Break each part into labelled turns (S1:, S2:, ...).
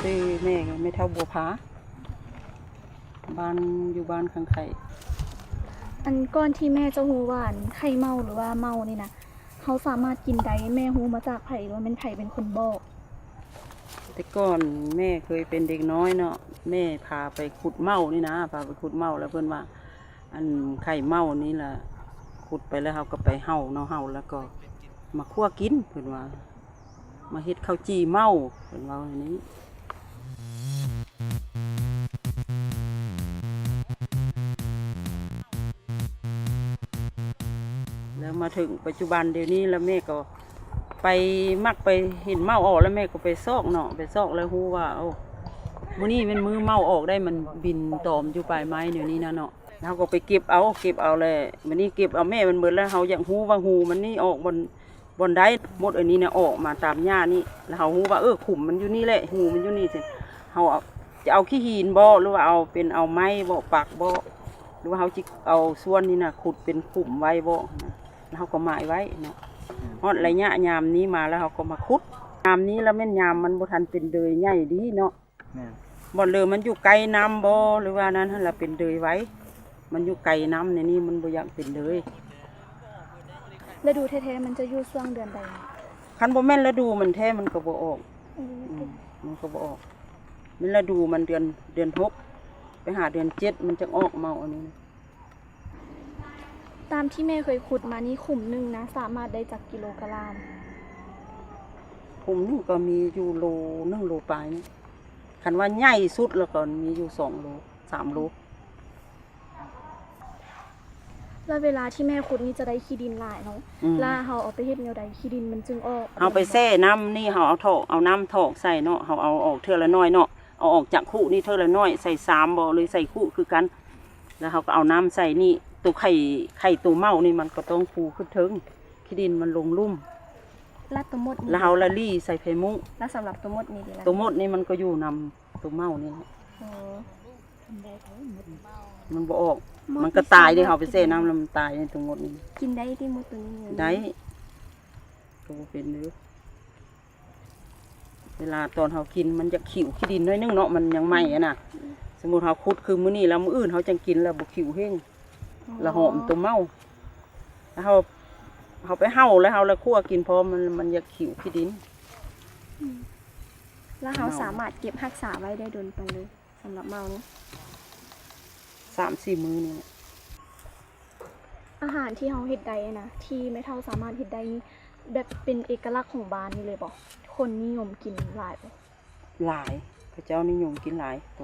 S1: ซื้อแม่ไม่เท่าบัวผาบ้านอยู่บ้านข้างไข่
S2: อันก้อนที่แม่เจ้าฮู้ว่าไข่เมาหรือว่าเมานี่นะเขาสามารถกินได้แม่ฮู้มาจากไผ่หรือว่าเป็นไผ่เป็นคนบอก
S1: แต่ก่อนแม่เคยเป็นเด็กน้อยเนาะแม่พาไปขุดเมานี่นะพาไปขุดเมาแล้วเพื่อนว่าอันไข่เมานี่แหละขุดไปแล้วเขาก็ไปเห่าเนาะเห่าแล้วก็มาคั่วกินเพื่อนว่ามาเฮ็ดข้าวจี่เมาเพื่อนว่าอย่างนี้แล้วมาถึงปัจจุบันเดี๋ยวนี้แล้วแม่ก็ไปมักไปเห็นเมาออกแล้วแม่ก็ไปซอกเนาะไปซอกแล้วฮู้ว่าโอ้มื้อนี้มันมือเมาออกได้มันบินตอมอยู่ปลายไม้เดี๋ยวนี้นะเนาะเราก็ไปเก็บเอาเลยวันนี้เก็บเอาแม่มันเบิดแล้วเฮาอยากฮู้ว่าหูมันนี่ออกบนได้หมดอันนี้เนี่ยออกมาตามหญ้านี่แล้วเฮาฮู้ว่าขุมมันอยู่นี่แหละหูมันอยู่นี่สิเฮาจะเอาขี้หินบ่หรือว่าเอาเป็นเอาไม้บ่ปักบ่หรือว่าเฮาจิเอาส่วนนี้น่ะขุดเป็นขุมไว้บ่แล้วเฮาก็หมายไว้เนาะฮอดระยะยามนี้มาแล้วเฮาก็มาขุดยามนี้แล้วแม่นยามมันบ่ทันเป็นเดยใหญ่ดีเนาะบ่เลยมันอยู่ไกลน้ำบ่หรือว่านั้นหั่นล่ะเป็นเดยไว้มันอยู่ไกลน้ำในนี้มันบ่อยากเป็นเดย
S2: ฤดูแท้ๆมันจะอยู่ช่วงเดือนใด
S1: คันบ่แม่นฤดูมันแท้มันก็บ่ออกมันก็บ่ออกมันฤดูมันเดือน6ไปหาเดือน7มันจะออกเมาอันนี้
S2: ตามที่แม่เคยขุดมานี่ขุมนึงนะสามารถได้จากกิโลกรัม
S1: ผมนึงก็มีอยู่โล1 โลปลายนี่คันว่าใหญ่สุดแล้วก็มีอยู่2 โล 3 โล
S2: แล้วเวลาที่แม่ขุดนี่จะได้ขี้ดินหลายเนาะแล้วเฮาเอาไปเฮ็ดแนวใดขี้ดินมันจึงออก
S1: เฮาไปแช่น้ำนี่เฮาเอาน้ำถอกใส่เนาะเฮาเอาออกเทื่อละน้อยเนาะเอาออกจากคู่นี่เทื่อละน้อยใส่3บ่เลยใส่คู่คือกันแล้วเฮาก็เอาน้ำใส่นี่ตัวไข่ตัวเมานี่มันก็ต้องฟูขึ้นถึงขี้ดินมันลงลุ่ม
S2: แล้วตัวมด
S1: แล้วเฮาละลี่ใส่ไผมุ้ง
S2: แล้วสำหรับตัวมดนี่ดีล่ะ
S1: ตัวมดนี่มันก็อยู่นำตัวเมานี่มันบ่ออกมันก็ตายเด้เฮาไปแช่น้ำแล้วมันตายในตัวมดนี่
S2: กินได้ที่มดตัวนี้
S1: ได้ก็บ่เป็นเด้อเวลาตอนเฮากินมันจะขิวขี้ดินน้อยนึงเนาะมันยังใหม่อ่ะน่ะสมมุติเฮาขุดคือมื้อนี้แล้วมื้ออื่นเฮาจังกินแล้วบ่ขิวแห้งแล้วหอมตัวเมาแล้วเฮาไปเห่าแล้วเฮาละคั่วกินพอมันจะขิวขี้ดิน
S2: แล้วเฮาสามารถเก็บรักษาไว้ได้โดนไปเลยสำหรับเมานี่
S1: 3-4 มื้อนี่
S2: อาหารที่เฮาเฮ็ดได้นะที่แม่เฒ่าสามารถเฮ็ดได้แบบเป็นเอกลักษณ์ของบ้านนี่เลยบ่คนนิยมกินหลายบ่
S1: หลายพระเจ้านิยมกินหลายโต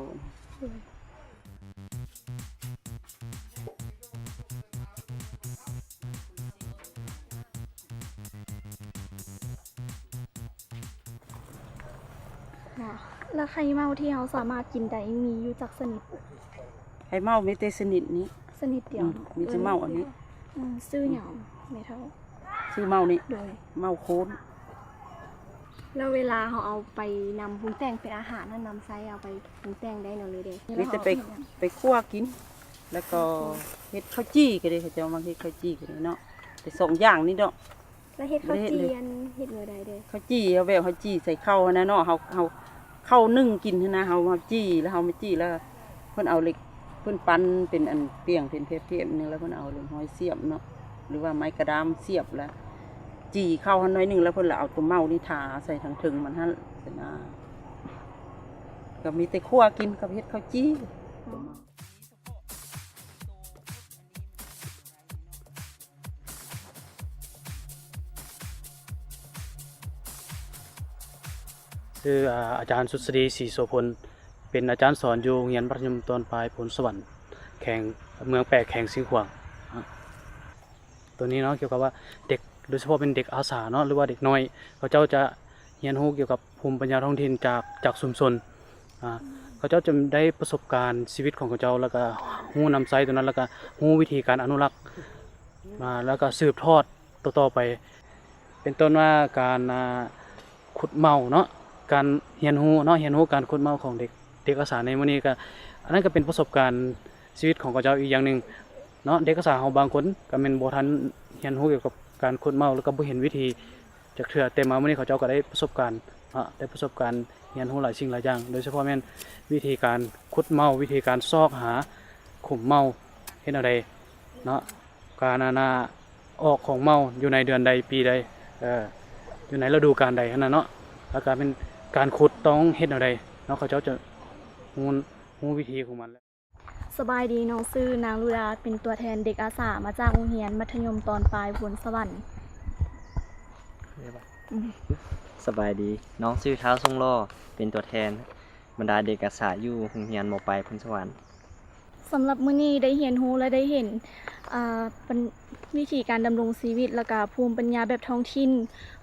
S2: แล้วไข่เมาที่เฮาสามารถกินได้มีอยู่จักชนิด
S1: ไข่เมามีแต่ชนิดนี้
S2: ชนิดเดียว
S1: มีแต่เมาอันนี้
S2: ชื่อหยังแม่เฒ่า
S1: ชื่อเมานี่
S2: โดย
S1: เมาโคน
S2: แล้วเวลาเฮาเอาไปนำปรุงแต่งเป็นอาหารนั้นนำไส้เอาไปปรุงแต่งได้เนาะเลยเด้
S1: มีแต่ไปคั่วกินแล้วก็เฮ็ดข้าวจี้ก็ได้เขาจะมาเฮ็ดข้าวจี้ก็ได้เนาะแต่2 อย่างนี้เนาะ
S2: แล้วเฮ็ดข้าวจี้อันเฮ็ดมื้อใดเด้
S1: ข้าวจี้เอาแบบข้าวจี้ใส่ข้าวนะเนาะเฮาข้าวนึ่งกินนะเฮามาจี้แล้วเฮามาจี้แล้วเพิ่นเอาเหล็กเพิ่นปั้นเป็นอันเปียงเป็นเพชรๆนึงแล้วเพิ่นเอาเหล็กห้อยเสียบเนาะหรือว่าไม้กระดามเสียบแล้วจี้ข้าวหั่นน้อยนึงแล้วเพิ่นละเอาตัวเมานี่ทาใส่ทั้งถึงมันหั่นเป็นก็มีแต่คั่วกินกับเฮ็ดข้าวจี้
S3: คืออาจารย์สุษฎีศรีโสพลเป็นอาจารย์สอนอยู่โรงเรียนมัธยมตอนปลายผลสวรรค์แข่งเมืองแปกแข่งสิงห์ขวางตัวนี้เนาะเกี่ยวกับว่าเด็กโดยเฉพาะเป็นเด็กอาสาเนาะหรือว่าเด็กน้อยเขาเจ้าจะเรียนรู้เกี่ยวกับภูมิปัญญาท้องถิ่นจากชุมชนเขาเจ้าจะได้ประสบการณ์ชีวิตของเขาเจ้าแล้วก็รู้นำไซตัวนั้นแล้วก็รู้วิธีการอนุรักษ์มาแล้วก็สืบทอดต่อไปเป็นต้นว่าการขุดเมาเนาะการเรียนรู้การขุดเมาของเด็กอาสาในมื้อนี้ก็อันนั้นก็เป็นประสบการณ์ชีวิตของเขาเจ้าอีกอย่างนึงเนาะเด็กอาสาเฮาบางคนก็แม่นบ่ทันเรียนรู้เกี่ยวกับการขุดเมาแล้วก็บ่เห็นวิธีจักเทื่อแต่มามื้อนี้เขาเจ้าก็ได้ประสบการณ์ เรียนรู้หลายสิ่งหลายอย่างโดยเฉพาะแม่นวิธีการขุดเมาวิธีการซอกหาขุมเมาเฮ็ดแนวใดเนาะการออกของเมาอยู่ในเดือนใดปีใดอยู่ในฤดูกาลใดขนาดเนาะแล้วก็เป็นการขุดต้องเฮ็ดแนวใดเนาะเขาเจ้าจะรู้วิธีของมันแล้ว
S2: สบายดีน้องชื่อนางลุดาเป็นตัวแทนเด็กอาสามาจากโรงเรียนมัธยมตอนปลายพลสวรรค์
S4: สบายดีน้องชื่อเท้าทรงล่อเป็นตัวแทนบรรดาเด็กอาสาอยู่โรงเรียนมปลายพลสวรรค์
S2: สำหรับมื้อนี้ได้เรียนรู้และได้เห็นเป็นวิธีการดำรงชีวิตและก็ภูมิปัญญาแบบท้องถิ่น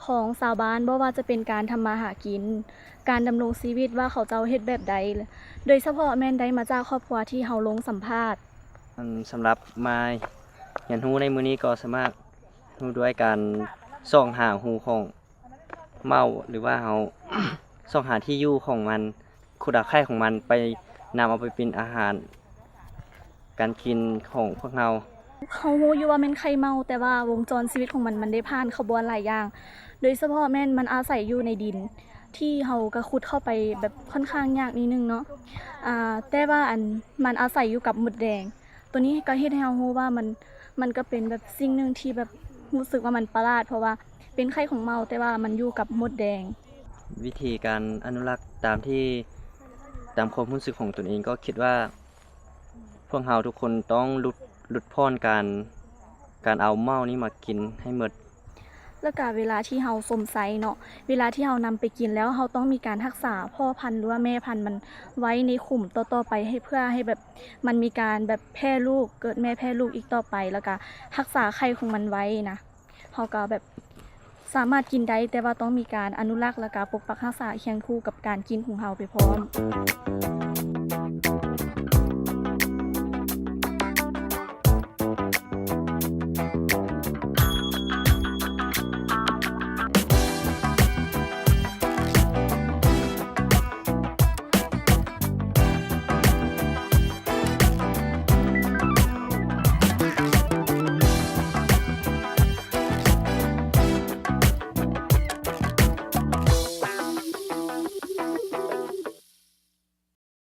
S2: ของชาวบ้านบ่ว่าจะเป็นการทำมาหากิน การดำรงชีวิตว่าเขาเจ้าเฮ็ดแบบใดโดยเฉพาะแม่นได้มาจากครอบครัวที่เฮาลงสัมภาษณ์
S4: สำหรับมาเรียนรู้ในมื้อนี้ก็สามารถรู้ด้วยการส่องหาหูของเมาหรือว่าเฮา ส่องหาที่อยู่ของมันขุดหาไข่ของมันไปนำเอาไปเป็นอาหารการกินของพวกเรา
S2: เขารู้อยู่ว่าแม่นไข่เมาแต่ว่าวงจรชีวิตของมันได้ผ่านขบวนหลายอย่าง โดยเฉพาะแม่นมันอาศัยอยู่ในดิน ที่เฮาก็ขุดเข้าไปแบบค่อนข้างยากนิดนึงเนาะแต่ว่ามันอาศัยอยู่กับมดแดง ตัวนี้ก็เฮ็ดให้เฮารู้ว่ามันก็เป็นแบบสิ่งหนึงที่แบบรู้สึกว่ามันประหลาดเพราะว่าเป็นไข่ของเมาแต่ว่ามันอยู่กับมดแดง
S4: วิธีการอนุรักษ์ตามความรู้สึกของตนเองก็คิดว่าพวกเราทุกคนต้องหลุดพ้นการเอาเมานี้มากินให้หมด
S2: แล้วก็เวลาที่เฮาสมไซเนาะเวลาที่เฮานำไปกินแล้วเฮาต้องมีการรักษาพ่อพันธุ์หรือว่าแม่พันธุ์มันไว้ในขุมต่อๆไปให้เพื่อให้แบบมันมีการแบบแพร่ลูกเกิดแม่แพร่ลูกอีกต่อไปแล้วก็รักษาไข่ของมันไว้นะเฮาก็แบบสามารถกินได้แต่ว่าต้องมีการอนุรักษ์และก็ปกปักรักษาเคียงคู่กับการกินของเฮาไปพร้อม